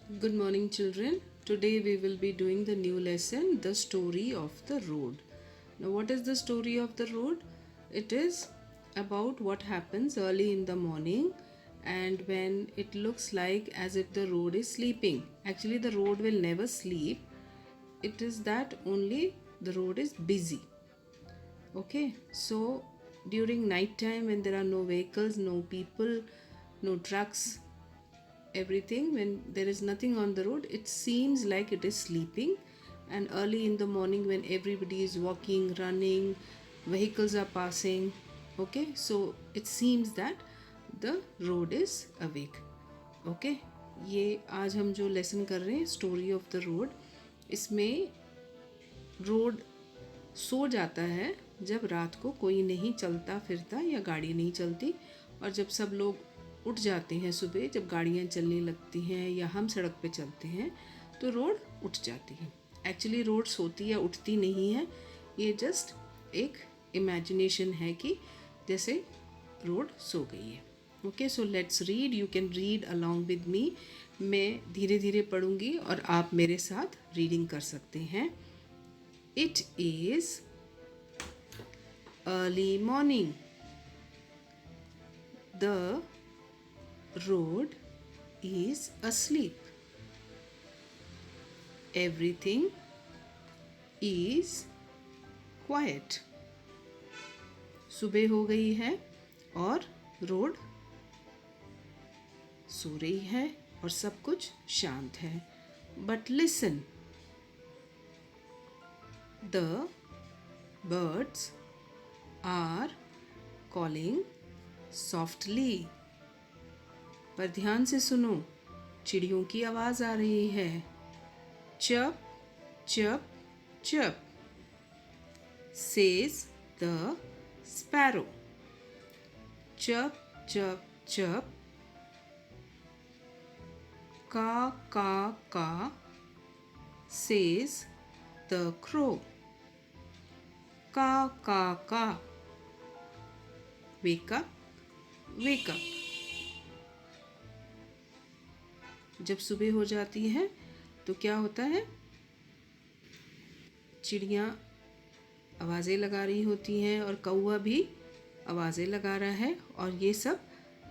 Good morning, children. Today we will be doing the new lesson, The Story of the Road. Now, what is the story of the road? It is about what happens early in the morning and when it looks like as if the road is sleeping. Actually, the road will never sleep. It is that only the road is busy. Okay, so during night time when there are no vehicles, no people, no trucks, everything, when there is nothing on the road, it seems like it is sleeping. And early in the morning when everybody is walking, running, vehicles are passing, okay, so it seems that the road is awake. Okay, ये आज हम जो lesson कर रहे हैं story of the road, इसमें road सो जाता है जब रात को कोई नहीं चलता फिरता या गाड़ी नहीं चलती, और जब सब लोग उठ जाते हैं सुबह, जब गाड़ियाँ चलने लगती हैं या हम सड़क पे चलते हैं तो रोड उठ जाती है। एक्चुअली रोड सोती या उठती नहीं है, ये जस्ट एक इमेजिनेशन है कि जैसे रोड सो गई है। Okay, so let's read. You can read along with me. मैं धीरे धीरे पढ़ूंगी और आप मेरे साथ रीडिंग कर सकते हैं। It is early morning. The road is asleep. Everything is quiet. सुबह हो गई है और रोड सो रही है और सब कुछ शांत है। But listen, the birds are calling softly. पर ध्यान से सुनो, चिड़ियों की आवाज़ आ रही है। चप चप चप says the sparrow. चप चप चप का says the crow. का wake up, wake up. जब सुबह हो जाती है तो क्या होता है, चिड़ियाँ आवाज़ें लगा रही होती हैं और कौवा भी आवाज़ें लगा रहा है, और ये सब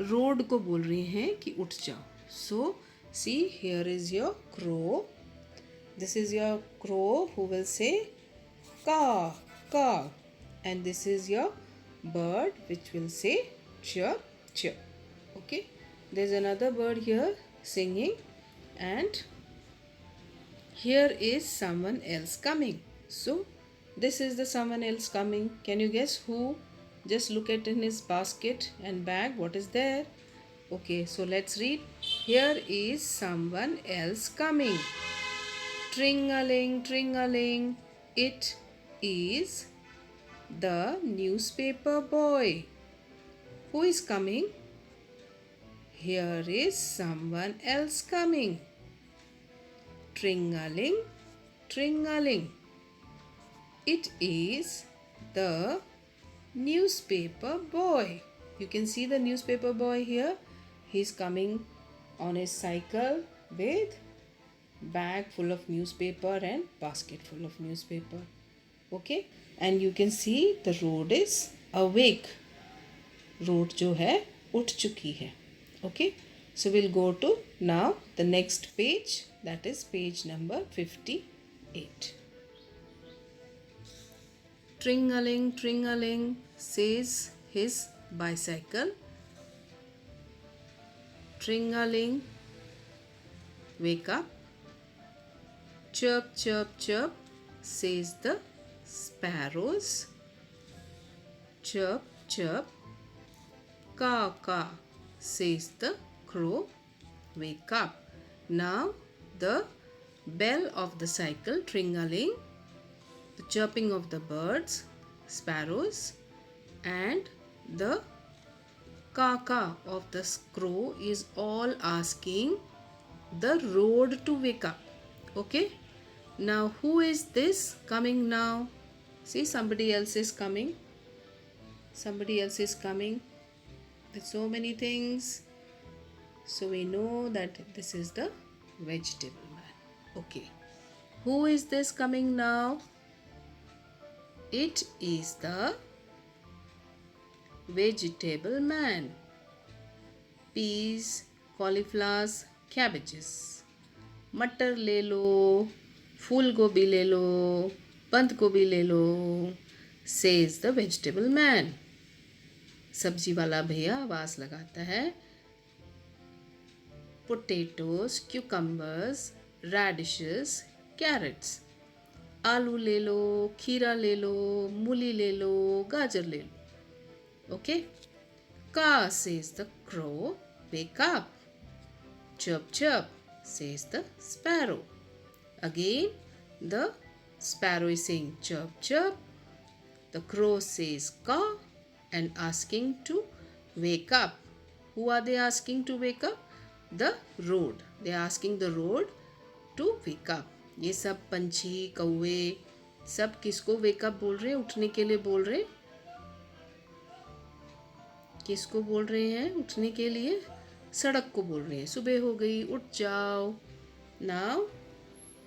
रोड को बोल रहे हैं कि उठ जाओ। So see, here is your crow. This is your crow who will say caw, caw. And this is your bird which will say chirp, chirp. Okay, there's another bird here singing, and here is someone else coming. So this is the someone else coming. Can you guess who? Just look at in his basket and bag, what is there? Okay, so let's read. Here is someone else coming. Tring-a-ling, tring-a-ling, it is the newspaper boy. Who is coming? Here is someone else coming. Tring-a-ling, tring-a-ling, it is the newspaper boy. You can see the newspaper boy here. He's coming on his cycle with bag full of newspaper and basket full of newspaper. Okay, and you can see the road is awake. Road जो है उठ चुकी है. Okay, so we'll go to now the next page, that is page number 58. Tring-a-ling, tring-a-ling, says his bicycle. Tring-a-ling, wake up. Chirp, chirp, chirp, says the sparrows. Chirp, chirp. Caw, caw, says the crow. Wake up. Now the bell of the cycle, tring-a-ling, the chirping of the birds, sparrows, and the caw of the crow is all asking the road to wake up. Okay, now who is this coming now? See, somebody else is coming. Somebody else is coming with so many things. So we know that this is the vegetable man. Okay. Who is this coming now? It is the vegetable man. Peas, cauliflowers, cabbages. मटर ले लो, फूल गोभी ले लो, बंद गोभी ले लो, says the vegetable man. सब्जी वाला भैया आवाज लगाता है. Potatoes, cucumbers, radishes, carrots. आलू ले लो, खीरा ले लो, मूली ले लो, गाजर ले लो. ओके. का says the crow, wake up. Chirp chirp says the sparrow. Again the sparrow is saying chirp chirp. The crow says caw and asking to wake up. Who are they asking to wake up? The road. They are asking the road to wake up. ये सब पंछी, कौवे सब किसको wake up बोल रहे हैं? उठने के लिए बोल रहे हैं. किसको बोल रहे हैं उठने के लिए? सड़क को बोल रहे हैं. सुबह हो गई, उठ जाओ. Now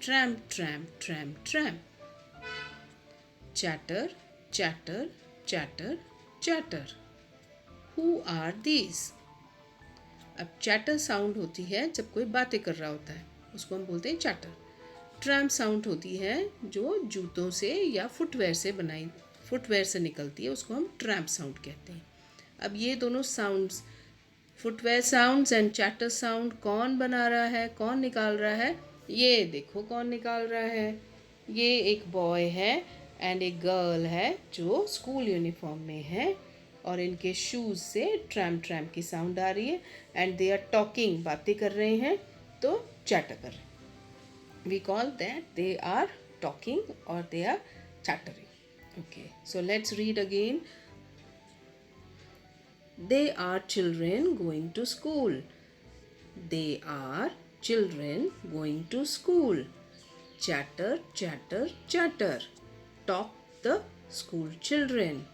tramp tramp tramp tramp. Chatter chatter chatter chatter. Who are these? अब chatter साउंड होती है जब कोई बातें कर रहा होता है, उसको हम बोलते हैं chatter. ट्रैम्प साउंड होती है जो जूतों से या फुटवेयर से निकलती है, उसको हम ट्रैम्प साउंड कहते हैं. अब ये दोनों sounds, footwear sounds and chatter sound, कौन बना रहा है, कौन निकाल रहा है? ये देखो कौन निकाल रहा है. ये एक बॉय है एंड एक गर्ल है जो स्कूल यूनिफॉर्म में है और इनके शूज़ से ट्रैम्प ट्रैम्प की साउंड आ रही है एंड दे आर टॉकिंग, बातें कर रहे हैं तो चैटर कर रहे हैं. We call that they are talking or they are chattering. Okay, so let's read again. They are children going to school. They are children going to school. Chatter, chatter, chatter. Talk the school children.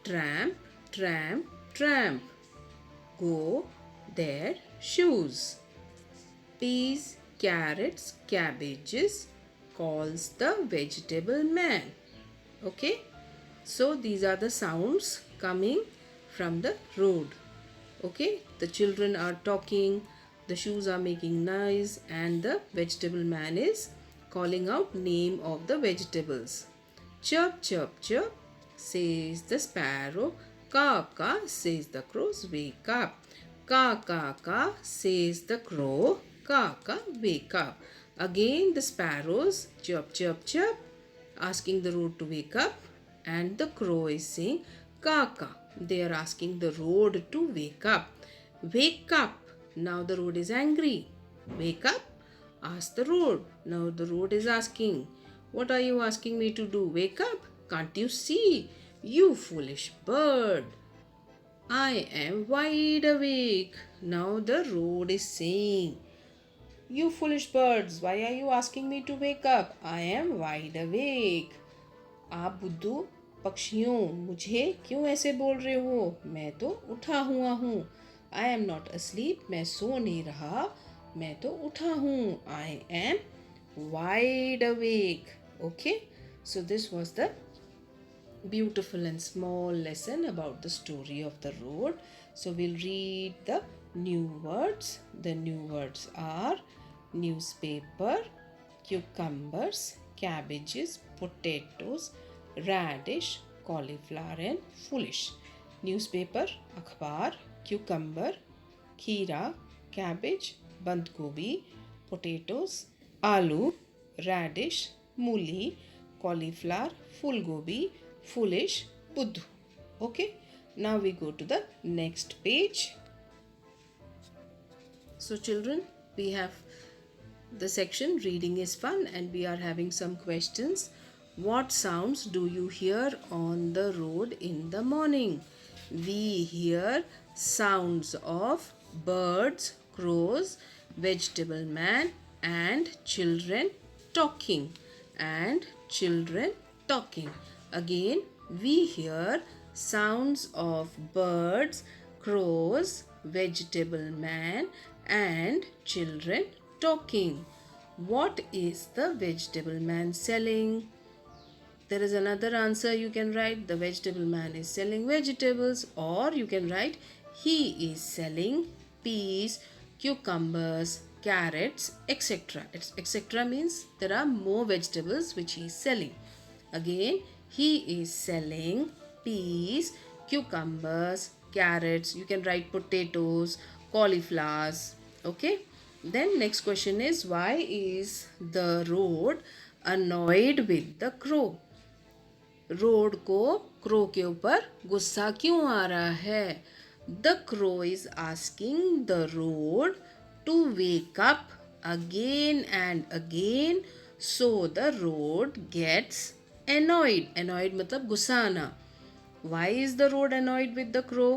Tramp, tramp, tramp. Go their shoes. Peas, carrots, cabbages, calls the vegetable man. Okay, so these are the sounds coming from the road. Okay, the children are talking, the shoes are making noise, and the vegetable man is calling out name of the vegetables. Chirp chirp chirp says the sparrow. Caw caw says the crows, wake up. Caw caw caw says the crow. Caw caw, wake up. Again the sparrows chirp chirp chirp asking the road to wake up, and the crow is saying caw caw. They are asking the road to wake up. Wake up. Now the road is angry. Wake up. Ask the road. Now the road is asking, what are you asking me to do? Wake up. Can't you see? You foolish bird. I am wide awake. Now the road is saying, you foolish birds, why are you asking me to wake up? I am wide awake. आप बुद्धू पक्षियों, मुझे क्यों ऐसे बोल रहे हो? मैं तो उठा हुआ हूँ. I am not asleep. मैं सो नहीं रहा, मैं तो उठा हूँ. I am wide awake. Okay, so this was the beautiful and small lesson about the story of the road. So we'll read the new words. The new words are newspaper, cucumbers, cabbages, potatoes, radish, cauliflower and foolish. Newspaper, अखबार, cucumber, खीरा, cabbage, बंद गोभी, potatoes, आलू, radish, मूली, cauliflower, फूल गोभी, foolish, बुद्धू. Okay, now we go to the next page. So children, we have the section reading is fun and we are having some questions. What sounds do you hear on the road in the morning? We hear sounds of birds, crows, vegetable man and children talking. Again, we hear sounds of birds, crows, vegetable man and children talking. What is the vegetable man selling? There is another answer you can write. The vegetable man is selling vegetables, or you can write he is selling peas, cucumbers, carrots, etc. Etc. means there are more vegetables which he is selling. Again, he is selling peas, cucumbers, carrots. You can write potatoes, cauliflowers. Okay. Then next question is, why is the road annoyed with the crow? Road को crow के ऊपर गुस्सा क्यों आ रहा है? The crow is asking the road to wake up again and again, so the road gets annoyed. Annoyed मतलब गुस्सा आना. Why is the road annoyed with the crow?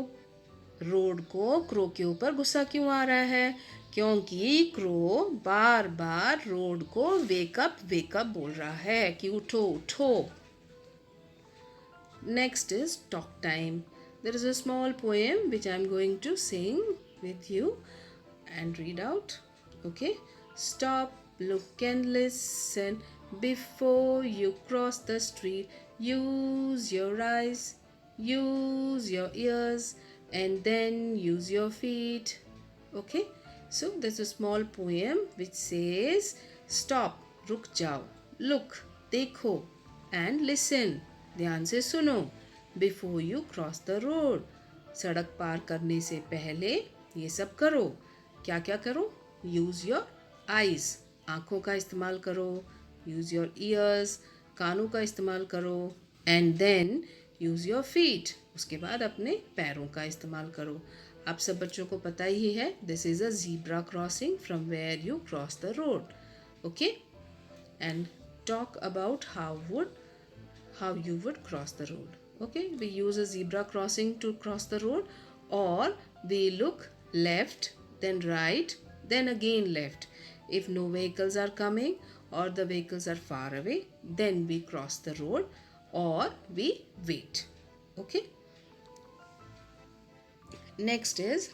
Road को क्रो के ऊपर गुस्सा क्यों आ रहा है? क्योंकि क्रो बार बार रोड को वेकअप बोल रहा है कि उठो उठो. Next is talk time. There is a small poem which I am going to sing with you and read out. Okay. Stop, look and listen before you cross the street. Use your eyes, use your ears, and then use your feet. Okay. So there's a small poem which says stop, रुक जाओ, look, देखो, and listen, ध्यान से सुनो, before you cross the road, सड़क पार करने से पहले ये सब करो. क्या क्या करो? यूज़ योर आइज़, आँखों का इस्तेमाल करो. यूज़ योर ईयर्स, कानों का इस्तेमाल करो. And then use your feet, उसके बाद अपने पैरों का इस्तेमाल करो. आप सब बच्चों को पता ही है, this is a zebra crossing from where you cross the road. Okay. And talk about how you would cross the road. Okay, we use a zebra crossing to cross the road, or we look left, then right, then again left. If no vehicles are coming or the vehicles are far away, then we cross the road or we wait. Okay. Next is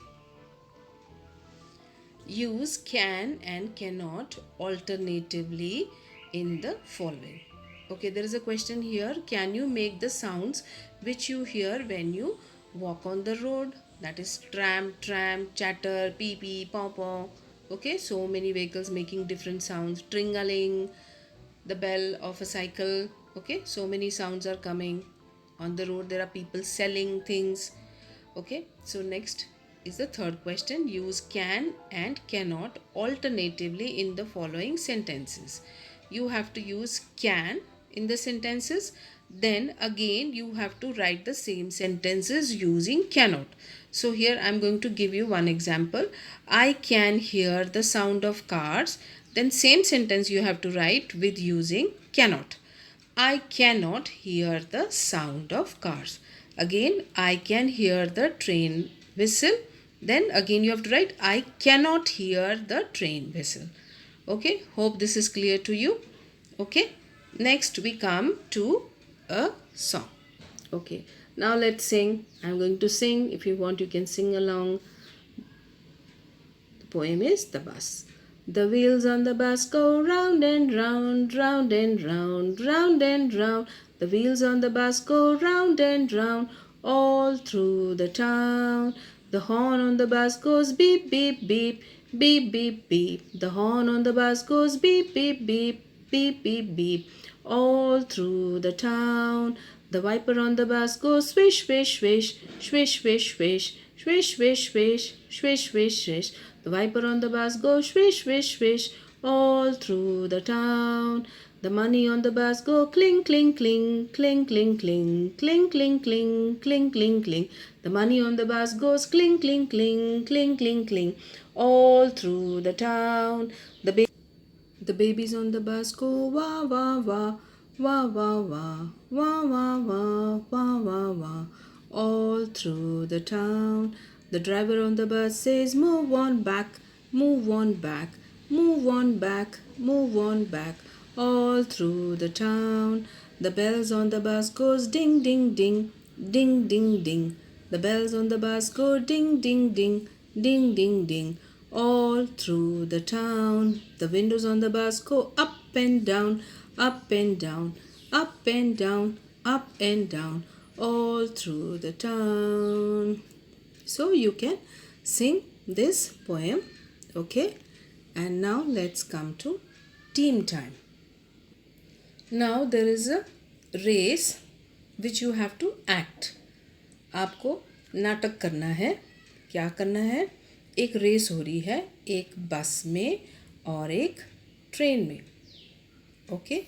use can and cannot alternatively in the following. Okay, there is a question here. Can you make the sounds which you hear when you walk on the road? That is tram, chatter, pee pee, paw paw. Okay, so many vehicles making different sounds. Tringaling, the bell of a cycle. Okay, so many sounds are coming. On the road there are people selling things. Okay, so next is the third question. Use can and cannot alternatively in the following sentences. You have to use can in the sentences, then again you have to write the same sentences using cannot. So here I am going to give you one example. I can hear the sound of cars. Then same sentence you have to write with using cannot. I cannot hear the sound of cars. Again, I can hear the train whistle. Then again you have to write I cannot hear the train whistle. Okay, hope this is clear to you. Okay. Next we come to a song. Okay, now let's sing. I'm going to sing. If you want, you can sing along. The poem is The Bus. The wheels on the bus go round and round, round and round, round and round. The wheels on the bus go round and round, all through the town. The horn on the bus goes beep, beep, beep, beep, beep, beep. The horn on the bus goes beep, beep, beep, beep, beep, beep, all through the town. The wiper on the bus goes swish, swish, swish, swish, swish, swish, swish, swish, swish, swish, swish, swish. The wiper on the bus goes swish, swish, swish, all through the town. The money on the bus go cling, cling, cling, cling, cling, cling, cling, cling, cling, cling, cling, cling. The money on the bus goes cling, cling, cling, cling, cling, cling, all through the town. The babies on the bus go wah wah wah, wah wah wah, wah wah wah, wah wah wah, all through the town. The driver on the bus says move on back, move on back, move on back, move on back, all through the town. The bells on the bus goes ding ding ding, ding ding ding. The bells on the bus go ding ding ding, ding ding ding, all through the town. The windows on the bus go up and down, up and down, up and down, up and down, all through the town. So you can sing this poem, okay? And now let's come to team time. Now there is a race which you have to act. आपको नाटक करना है. क्या करना है? एक race हो रही है एक बस में और एक ट्रेन में. Okay,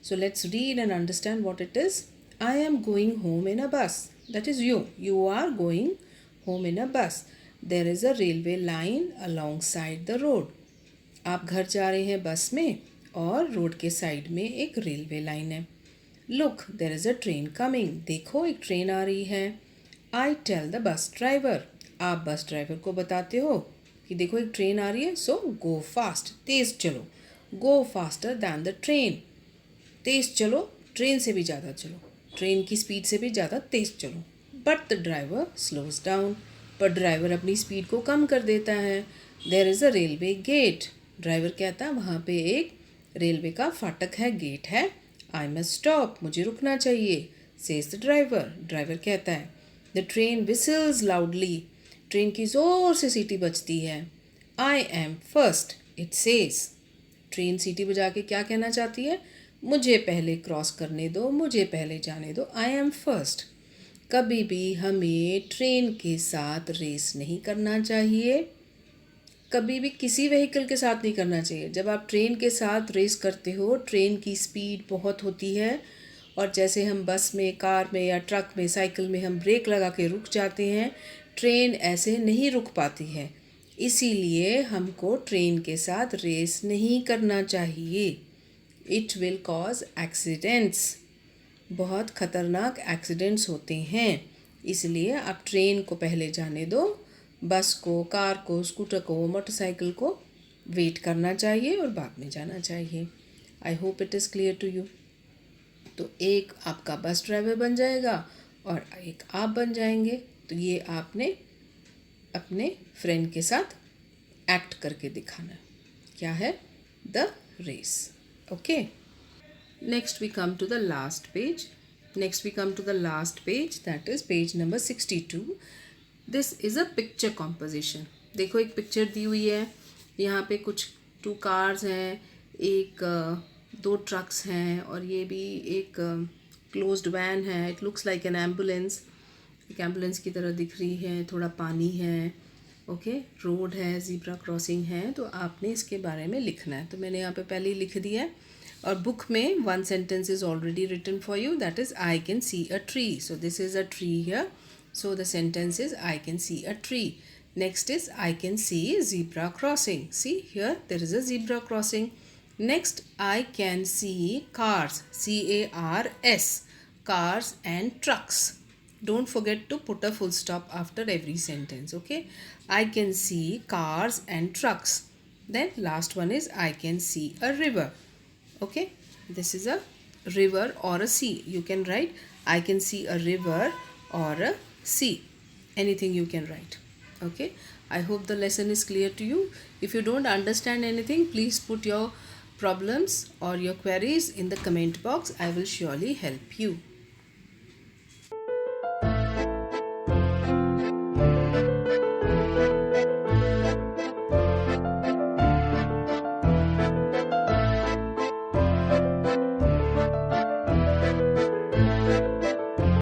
so let's read and understand what it is. I am going home in a bus. That is you. You are going home in a bus. There is a railway line alongside the road. आप घर जा रहे हैं बस में और road के side में एक रेलवे लाइन है. Look, there is a train coming. देखो एक ट्रेन आ रही है. I tell the bus driver. आप बस ड्राइवर को बताते हो कि देखो एक ट्रेन आ रही है. So go fast. तेज़ चलो. Go faster than the train. तेज़ चलो, ट्रेन से भी ज़्यादा चलो, ट्रेन की स्पीड से भी ज़्यादा तेज़ चलो. But the driver slows down. पर ड्राइवर अपनी स्पीड को कम कर देता है. There is a railway gate. Driver कहता है वहाँ पे एक रेलवे का फाटक है, गेट है. I must stop. मुझे रुकना चाहिए. Says the driver. ड्राइवर कहता है. The train whistles loudly. Train की ज़ोर से सीटी बजती है. I am first. It says. Train सीटी बजा के क्या कहना चाहती है? मुझे पहले क्रॉस करने दो, मुझे पहले जाने दो. I am first. कभी भी हमें ट्रेन के साथ रेस नहीं करना चाहिए. कभी भी किसी व्हीकल के साथ नहीं करना चाहिए. जब आप ट्रेन के साथ रेस करते हो, ट्रेन की स्पीड बहुत होती है और जैसे हम बस में, कार में या ट्रक में, साइकिल में हम ब्रेक लगा के रुक जाते हैं, ट्रेन ऐसे नहीं रुक पाती है. इसीलिए हमको ट्रेन के साथ रेस नहीं करना चाहिए. It will cause accidents. बहुत ख़तरनाक एक्सीडेंट्स होते हैं. इसलिए आप ट्रेन को पहले जाने दो, बस को, कार को, स्कूटर को, मोटरसाइकिल को वेट करना चाहिए और बाद में जाना चाहिए. I hope it is clear to you. तो एक आपका बस ड्राइवर बन जाएगा और एक आप बन जाएंगे. तो ये आपने अपने फ्रेंड के साथ एक्ट करके दिखाना. क्या है? The race. Okay. Next we come to the last page. That is page number 62. This is a picture composition. देखो एक पिक्चर दी हुई है. यहाँ पे कुछ 2 cars हैं, एक 2 trucks हैं और ये भी एक closed van है. It looks like an ambulance. एक एम्बुलेंस की तरह दिख रही है. थोड़ा पानी है. ओके, रोड है, ज़ीब्रा क्रॉसिंग है. तो आपने इसके बारे में लिखना है. तो मैंने यहाँ पे पहले ही लिख दिया है. और बुक में 1 sentence is already written for you. That is, I can see a tree. So this is a tree here. So the sentence is, I can see a tree. Next is, I can see zebra crossing. See here, there is a zebra crossing. Next, I can see cars. C-A-R-S. Cars and trucks. Don't forget to put a full stop after every sentence. Okay. I can see cars and trucks. Then last one is, I can see a river. Okay, this is a river or a sea. You can write, I can see a river or a sea. Anything you can write. Okay, I hope the lesson is clear to you. If you don't understand anything, please put your problems or your queries in the comment box. I will surely help you.